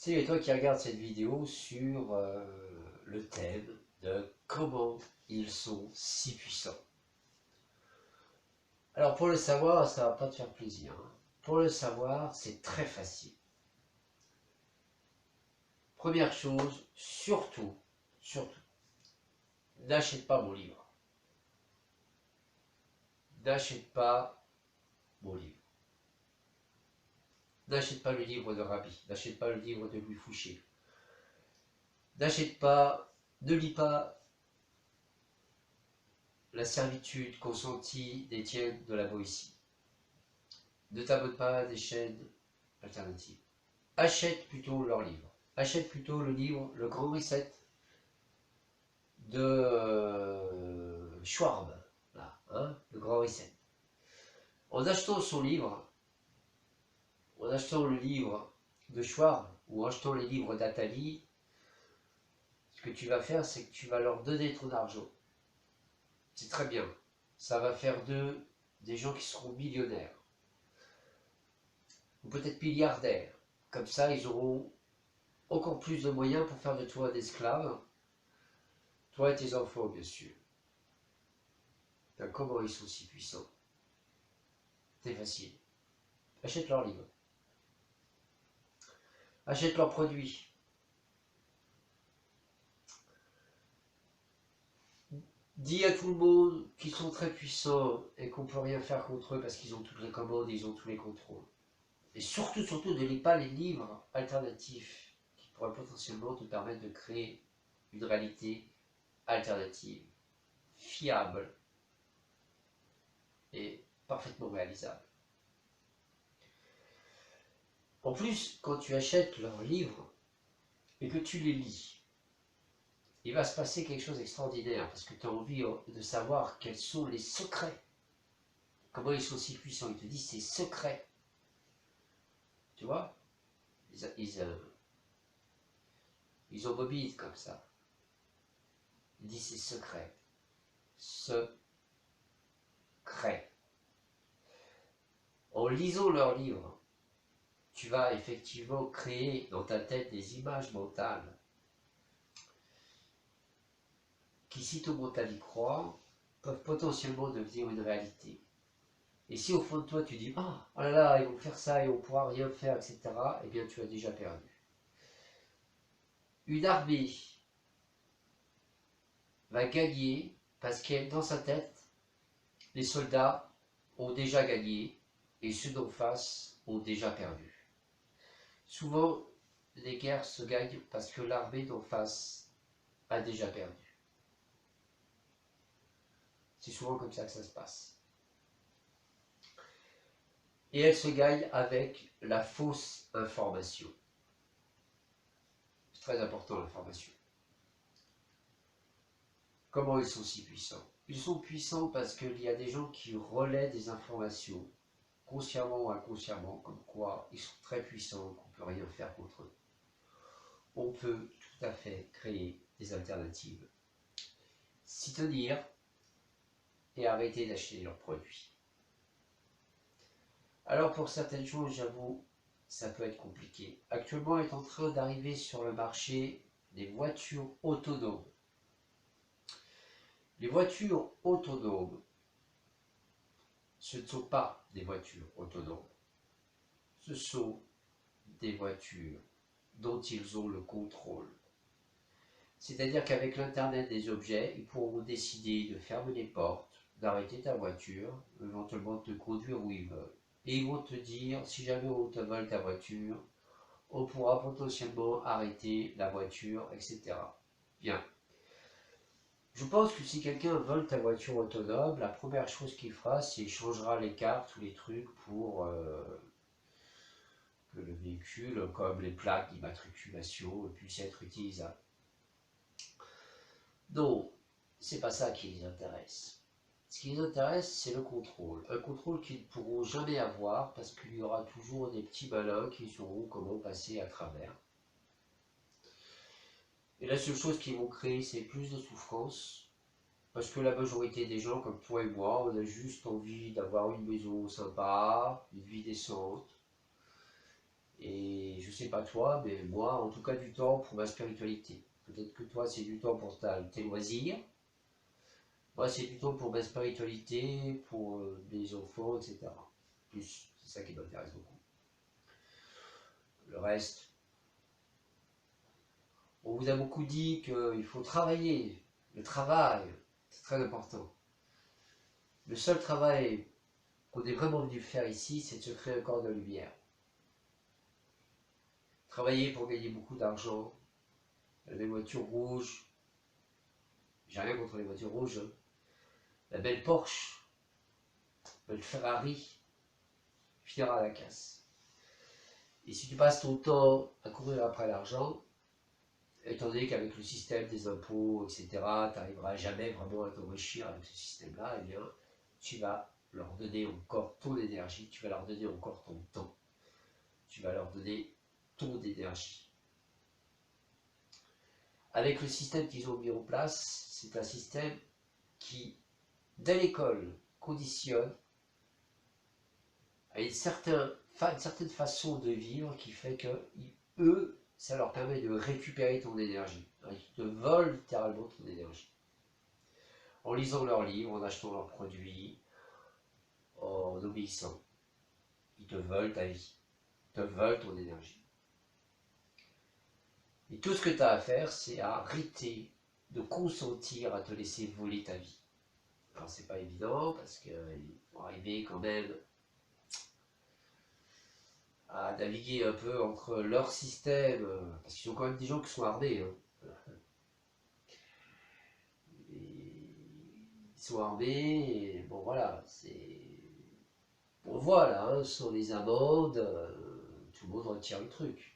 C'est toi qui regardes cette vidéo sur le thème de comment ils sont si puissants. Alors pour le savoir, ça va pas te faire plaisir, hein. Pour le savoir, c'est très facile. Première chose, surtout, n'achète pas mon livre. N'achète pas mon livre. N'achète pas le livre de Rabbi. N'achète pas le livre de Louis Fouché. N'achète pas, ne lis pas La servitude consentie d'Étienne de la Boétie. Ne t'abonne pas à des chaînes alternatives. Achète plutôt leur livre. Achète plutôt le livre Le Grand Reset de Schwab. Là, hein, Le Grand Reset. En achetant son livre, en achetant le livre de Schwab ou en achetant les livres d'Atali, ce que tu vas faire, c'est que tu vas leur donner ton argent. C'est très bien. Ça va faire d'eux des gens qui seront millionnaires. Ou peut-être milliardaires. Comme ça, ils auront encore plus de moyens pour faire de toi un esclave. Toi et tes enfants, bien sûr. Comment ils sont si puissants? C'est facile. Achète leurs livres. Achète leurs produits. Dis à tout le monde qu'ils sont très puissants et qu'on ne peut rien faire contre eux parce qu'ils ont toutes les commandes et ils ont tous les contrôles. Et surtout, ne lis pas les livres alternatifs qui pourraient potentiellement te permettre de créer une réalité alternative, fiable et parfaitement réalisable. En plus, quand tu achètes leurs livres et que tu les lis, il va se passer quelque chose d'extraordinaire parce que tu as envie de savoir quels sont les secrets. Comment ils sont si puissants. Ils te disent c'est secret. Tu vois, ils embobitent comme ça. Ils disent c'est secret. Secret. En lisant leurs livres, tu vas effectivement créer dans ta tête des images mentales qui, si tout le monde y croit, peuvent potentiellement devenir une réalité. Et si au fond de toi tu dis ah, oh là là, ils vont faire ça et on ne pourra rien faire, etc., eh bien tu as déjà perdu. Une armée va gagner parce que dans sa tête, les soldats ont déjà gagné et ceux d'en face ont déjà perdu. Souvent, les guerres se gagnent parce que l'armée d'en face a déjà perdu. C'est souvent comme ça que ça se passe. Et elle se gagne avec la fausse information. C'est très important l'information. Comment ils sont si puissants? Ils sont puissants parce qu'il y a des gens qui relaient des informations, consciemment ou inconsciemment, comme quoi ils sont très puissants, qu'on ne peut rien faire contre eux. On peut tout à fait créer des alternatives, s'y tenir et arrêter d'acheter leurs produits. Alors pour certaines choses, j'avoue, ça peut être compliqué. Actuellement est en train d'arriver sur le marché des voitures autonomes. Les voitures autonomes, ce ne sont pas des voitures autonomes. Ce sont des voitures dont ils ont le contrôle. C'est-à-dire qu'avec l'Internet des objets, ils pourront décider de fermer les portes, d'arrêter ta voiture, éventuellement de te conduire où ils veulent. Et ils vont te dire, si jamais on te vole ta voiture, on pourra potentiellement arrêter la voiture, etc. Bien. Je pense que si quelqu'un vole ta voiture autonome, la première chose qu'il fera, c'est qu'il changera les cartes ou les trucs pour que le véhicule, comme les plaques d'immatriculation, puisse être utilisable. Non, c'est pas ça qui les intéresse. Ce qui les intéresse, c'est le contrôle. Un contrôle qu'ils ne pourront jamais avoir parce qu'il y aura toujours des petits malins qui sauront comment passer à travers. Et la seule chose qu'ils vont créer, c'est plus de souffrance. Parce que la majorité des gens, comme toi et moi, on a juste envie d'avoir une maison sympa, une vie décente. Et je sais pas toi, mais moi, en tout cas, du temps pour ma spiritualité. Peut-être que toi, c'est du temps pour tes loisirs. Moi, c'est du temps pour ma spiritualité, pour mes enfants, etc. Plus, c'est ça qui m'intéresse beaucoup. Le reste, on vous a beaucoup dit qu'il faut travailler. Le travail, c'est très important. Le seul travail qu'on est vraiment venu faire ici, c'est de se créer un corps de lumière. Travailler pour gagner beaucoup d'argent, les voitures rouges, j'ai rien contre les voitures rouges, hein. La belle Porsche, la belle Ferrari, finira à la casse. Et si tu passes ton temps à courir après l'argent, étant donné qu'avec le système des impôts, etc., tu n'arriveras jamais vraiment à t'enrichir avec ce système-là, eh bien, tu vas leur donner encore ton énergie, tu vas leur donner encore ton temps, tu vas leur donner ton énergie. Avec le système qu'ils ont mis en place, c'est un système qui, dès l'école, conditionne à une certaine façon de vivre qui fait que eux, ça leur permet de récupérer ton énergie. Ils te volent littéralement ton énergie. En lisant leurs livres, en achetant leurs produits, en obéissant. Ils te veulent ta vie, ils te veulent ton énergie. Et tout ce que tu as à faire, c'est arrêter de consentir à te laisser voler ta vie. Alors c'est pas évident parce qu'il faut arriver quand même à naviguer un peu entre leur système, parce qu'ils sont quand même des gens qui sont armés. Hein. Ils sont armés, et bon voilà, c'est. On voit là, hein, sur les amendes, tout le monde retire le truc.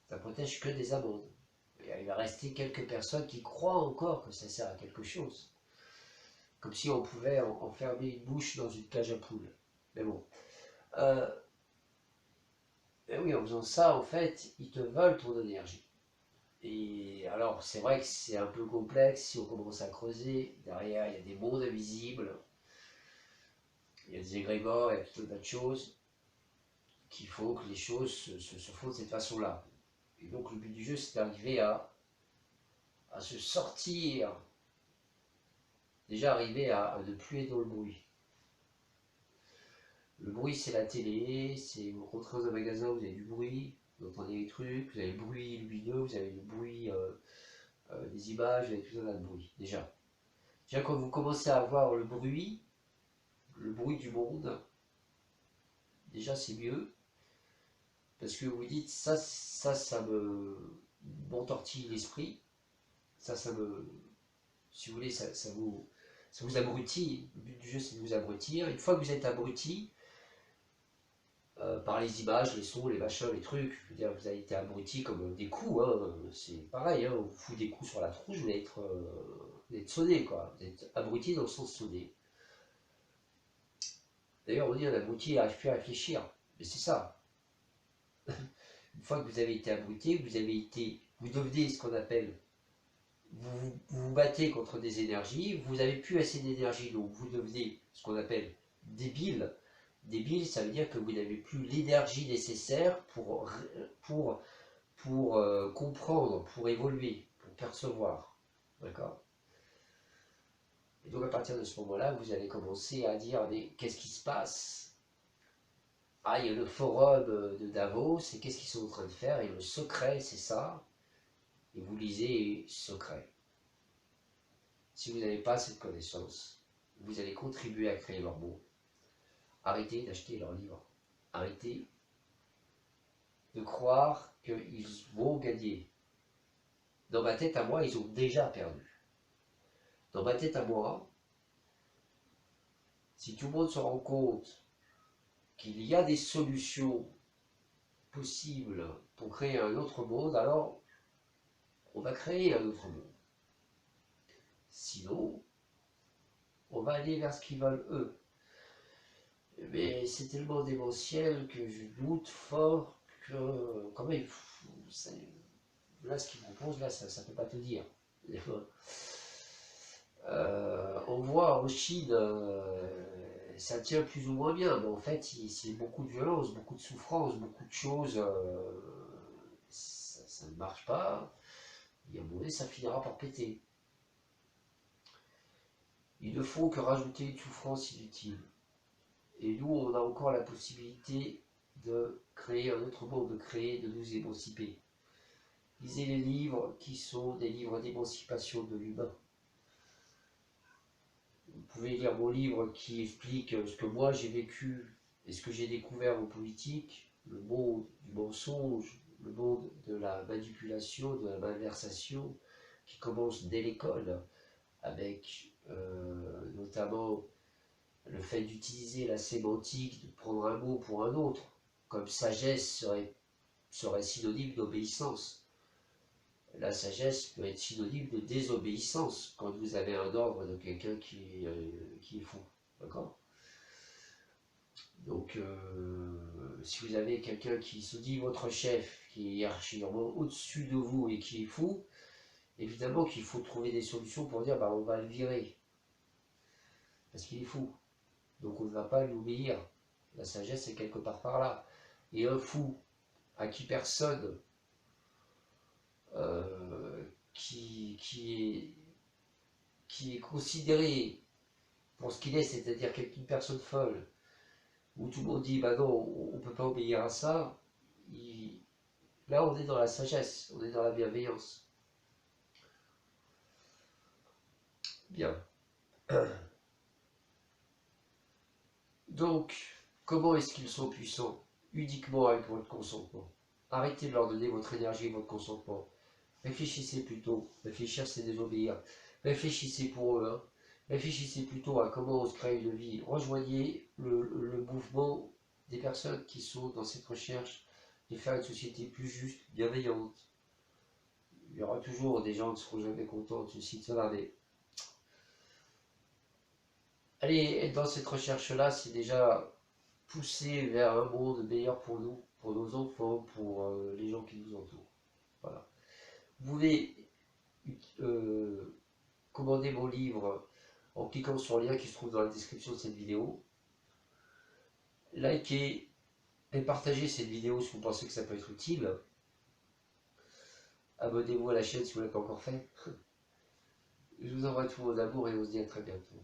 Ça protège que des amendes. Et il va rester quelques personnes qui croient encore que ça sert à quelque chose. Comme si on pouvait enfermer une mouche dans une cage à poules. Mais bon. Et oui, en faisant ça, en fait, ils te veulent ton énergie. Et alors, c'est vrai que c'est un peu complexe si on commence à creuser. Derrière, il y a des mondes invisibles. Il y a des égrégores, il y a tout un tas de choses qui font que les choses se font de cette façon-là. Et donc, le but du jeu, c'est d'arriver à se sortir. Déjà, arriver à ne plus être dans le bruit. Le bruit, c'est la télé, c'est vous rentrez dans un magasin, vous avez du bruit, vous entendez des trucs, vous avez le bruit lumineux, vous avez le bruit des images, vous avez tout un tas de bruit. Déjà, quand vous commencez à avoir le bruit du monde, déjà c'est mieux, parce que vous dites ça m'entortille l'esprit, ça me, si vous voulez, ça vous abrutit. Le but du jeu, c'est de vous abrutir. Une fois que vous êtes abruti, par les images, les sons, les machins, les trucs. Je veux dire, vous avez été abruti comme des coups, hein. C'est pareil, hein. On vous fout des coups sur la tronche, vous allez être sonné, quoi. Vous êtes abruti dans le sens sonné. D'ailleurs, on dit un abruti n'arrive plus à réfléchir. Mais c'est ça. Une fois que vous avez été abruti, vous devenez ce qu'on appelle, vous battez contre des énergies, vous n'avez plus assez d'énergie, donc vous devenez ce qu'on appelle débile. Débile, ça veut dire que vous n'avez plus l'énergie nécessaire pour comprendre, pour évoluer, pour percevoir. D'accord? Et donc à partir de ce moment-là, vous allez commencer à dire, mais qu'est-ce qui se passe? Ah, il y a le forum de Davos, et qu'est-ce qu'ils sont en train de faire? Et le secret, c'est ça. Et vous lisez secret. Si vous n'avez pas cette connaissance, vous allez contribuer à créer leur monde. Arrêtez d'acheter leurs livres. Arrêtez de croire qu'ils vont gagner. Dans ma tête à moi, ils ont déjà perdu. Dans ma tête à moi, si tout le monde se rend compte qu'il y a des solutions possibles pour créer un autre monde, alors on va créer un autre monde. Sinon, on va aller vers ce qu'ils veulent eux. Mais c'est tellement démentiel que je doute fort que quand même, là ce qu'ils proposent, là, ça ne peut pas te dire. On voit en Chine ça tient plus ou moins bien, mais en fait, c'est beaucoup de violence, beaucoup de souffrance, beaucoup de choses. Ça ne marche pas. Et à un moment donné, ça finira par péter. Ils ne font que rajouter une souffrance inutile. Et nous, on a encore la possibilité de créer un autre monde, de créer, de nous émanciper. Lisez les livres qui sont des livres d'émancipation de l'humain. Vous pouvez lire mon livre qui explique ce que moi j'ai vécu et ce que j'ai découvert en politique, le monde du mensonge, le monde de la manipulation, de la malversation, qui commence dès l'école, avec notamment le fait d'utiliser la sémantique, de prendre un mot pour un autre, comme sagesse serait synonyme d'obéissance. La sagesse peut être synonyme de désobéissance quand vous avez un ordre de quelqu'un qui est fou. D'accord? Donc, si vous avez quelqu'un qui se dit votre chef, qui est hiérarchiquement au-dessus de vous et qui est fou, évidemment qu'il faut trouver des solutions pour dire bah, on va le virer. Parce qu'il est fou. Donc on ne va pas lui obéir. La sagesse est quelque part par là. Et un fou à qui personne qui est considéré pour ce qu'il est, c'est-à-dire une personne folle, où tout le monde dit bah non, on ne peut pas obéir à ça, là on est dans la sagesse, on est dans la bienveillance. Bien. Donc, comment est-ce qu'ils sont puissants? Uniquement avec votre consentement. Arrêtez de leur donner votre énergie et votre consentement. Réfléchissez plutôt. Réfléchir, c'est désobéir. Réfléchissez pour eux. Hein. Réfléchissez plutôt à comment on se crée une vie. Rejoignez le mouvement des personnes qui sont dans cette recherche de faire une société plus juste, bienveillante. Il y aura toujours des gens qui ne seront jamais contents de ceci, de cela, mais allez, être dans cette recherche-là, c'est déjà pousser vers un monde meilleur pour nous, pour nos enfants, pour les gens qui nous entourent. Voilà. Vous pouvez commander mon livre en cliquant sur le lien qui se trouve dans la description de cette vidéo. Likez et partagez cette vidéo si vous pensez que ça peut être utile. Abonnez-vous à la chaîne si vous ne l'avez pas encore fait. Je vous envoie tout mon amour et on se dit à très bientôt.